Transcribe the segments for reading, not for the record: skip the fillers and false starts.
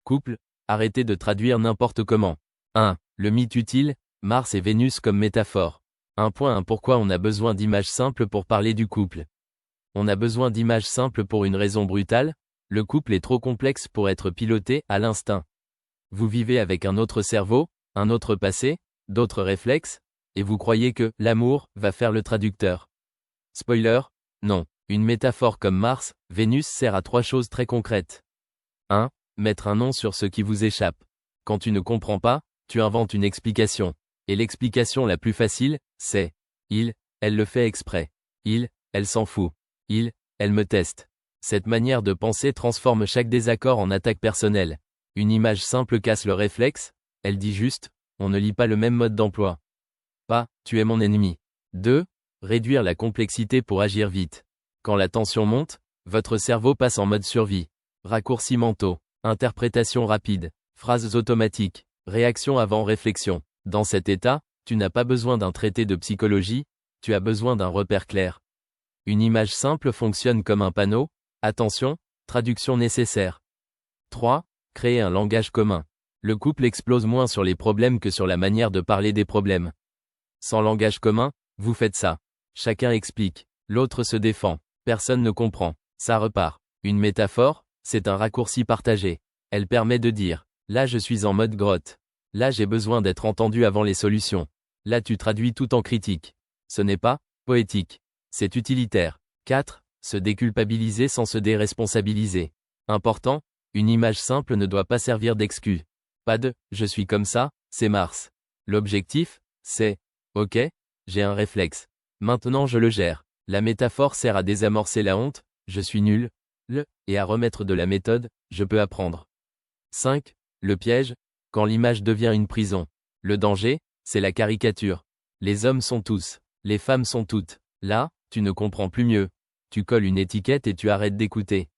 Couple, arrêtez de traduire n'importe comment. 1. Le mythe utile, Mars et Vénus comme métaphore. 1.1 Pourquoi on a besoin d'images simples pour parler du couple? On a besoin d'images simples pour une raison brutale, le couple est trop complexe pour être piloté à l'instinct. Vous vivez avec un autre cerveau, un autre passé, d'autres réflexes, et vous croyez que l'amour va faire le traducteur. Spoiler, non. Une métaphore comme Mars, Vénus sert à 3 choses très concrètes. 1. Mettre un nom sur ce qui vous échappe. Quand tu ne comprends pas, tu inventes une explication. Et l'explication la plus facile, c'est « il, elle le fait exprès. Il, elle s'en fout. Il, elle me teste ». Cette manière de penser transforme chaque désaccord en attaque personnelle. Une image simple casse le réflexe, elle dit juste « on ne lit pas le même mode d'emploi ». Pas « tu es mon ennemi ». 2. Réduire la complexité pour agir vite. Quand la tension monte, votre cerveau passe en mode survie. Raccourcis mentaux, interprétation rapide, phrases automatiques, réaction avant réflexion. Dans cet état, tu n'as pas besoin d'un traité de psychologie, tu as besoin d'un repère clair. Une image simple fonctionne comme un panneau, attention, traduction nécessaire. 3. Créer un langage commun. Le couple explose moins sur les problèmes que sur la manière de parler des problèmes. Sans langage commun, vous faites ça. Chacun explique, l'autre se défend, personne ne comprend, ça repart. Une métaphore, c'est un raccourci partagé. Elle permet de dire, là je suis en mode grotte. Là j'ai besoin d'être entendu avant les solutions. Là tu traduis tout en critique. Ce n'est pas poétique. C'est utilitaire. 4. Se déculpabiliser sans se déresponsabiliser. Important, une image simple ne doit pas servir d'excuse. Pas de « je suis comme ça, c'est Mars ». L'objectif, c'est « ok, j'ai un réflexe. Maintenant je le gère ». La métaphore sert à désamorcer la honte, je suis nul, et à remettre de la méthode, je peux apprendre. 5. Le piège, quand l'image devient une prison. Le danger, c'est la caricature. Les hommes sont tous, les femmes sont toutes. Là, tu ne comprends plus mieux. Tu colles une étiquette et tu arrêtes d'écouter.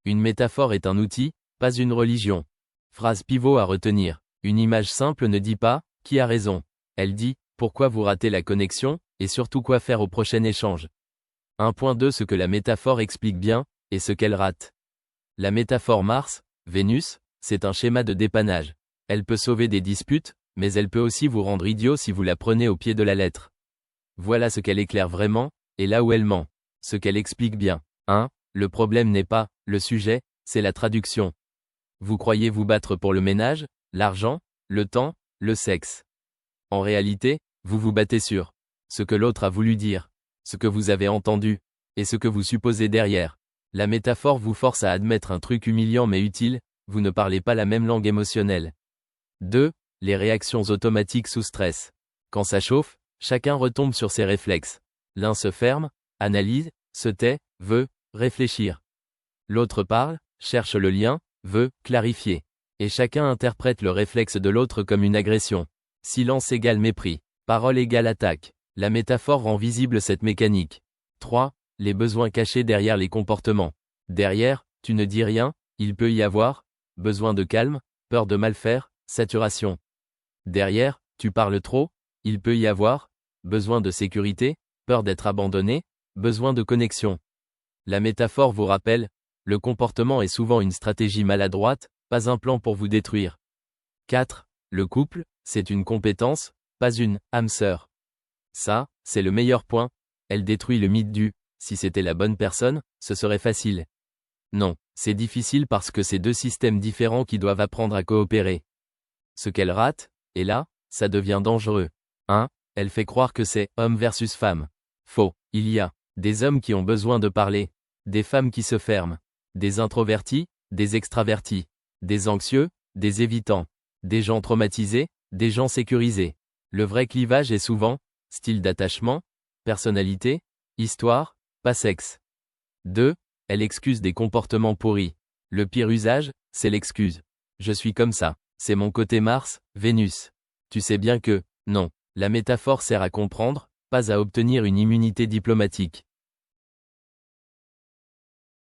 Une métaphore est un outil, pas une religion. Phrase pivot à retenir. Une image simple ne dit pas « qui a raison ». Elle dit « pourquoi vous ratez la connexion » et surtout quoi faire au prochain échange. 1.2 Ce que la métaphore explique bien, et ce qu'elle rate. La métaphore Mars, Vénus, c'est un schéma de dépannage. Elle peut sauver des disputes, mais elle peut aussi vous rendre idiot si vous la prenez au pied de la lettre. Voilà ce qu'elle éclaire vraiment, et là où elle ment. Ce qu'elle explique bien. 1. Le problème n'est pas le sujet, c'est la traduction. Vous croyez vous battre pour le ménage, l'argent, le temps, le sexe. En réalité, vous vous battez sur ce que l'autre a voulu dire, ce que vous avez entendu, et ce que vous supposez derrière. La métaphore vous force à admettre un truc humiliant mais utile, vous ne parlez pas la même langue émotionnelle. 2. Les réactions automatiques sous stress. Quand ça chauffe, chacun retombe sur ses réflexes. L'un se ferme, analyse, se tait, veut réfléchir. L'autre parle, cherche le lien, veut clarifier. Et chacun interprète le réflexe de l'autre comme une agression. Silence égale mépris. Parole égale attaque. La métaphore rend visible cette mécanique. 3. Les besoins cachés derrière les comportements. Derrière, tu ne dis rien, il peut y avoir besoin de calme, peur de mal faire, saturation. Derrière, tu parles trop, il peut y avoir besoin de sécurité, peur d'être abandonné, besoin de connexion. La métaphore vous rappelle, le comportement est souvent une stratégie maladroite, pas un plan pour vous détruire. 4. Le couple, c'est une compétence, pas une âme sœur. Ça, c'est le meilleur point, elle détruit le mythe du « si c'était la bonne personne, ce serait facile ». Non, c'est difficile parce que c'est 2 systèmes différents qui doivent apprendre à coopérer. Ce qu'elle rate, et là, ça devient dangereux. 1. Elle fait croire que c'est homme versus femme. Faux, il y a des hommes qui ont besoin de parler, des femmes qui se ferment, des introvertis, des extravertis, des anxieux, des évitants, des gens traumatisés, des gens sécurisés. Le vrai clivage est souvent style d'attachement, personnalité, histoire, pas sexe. 2. Elle excuse des comportements pourris. Le pire usage, c'est l'excuse. Je suis comme ça. C'est mon côté Mars, Vénus. Tu sais bien que, non, la métaphore sert à comprendre, pas à obtenir une immunité diplomatique.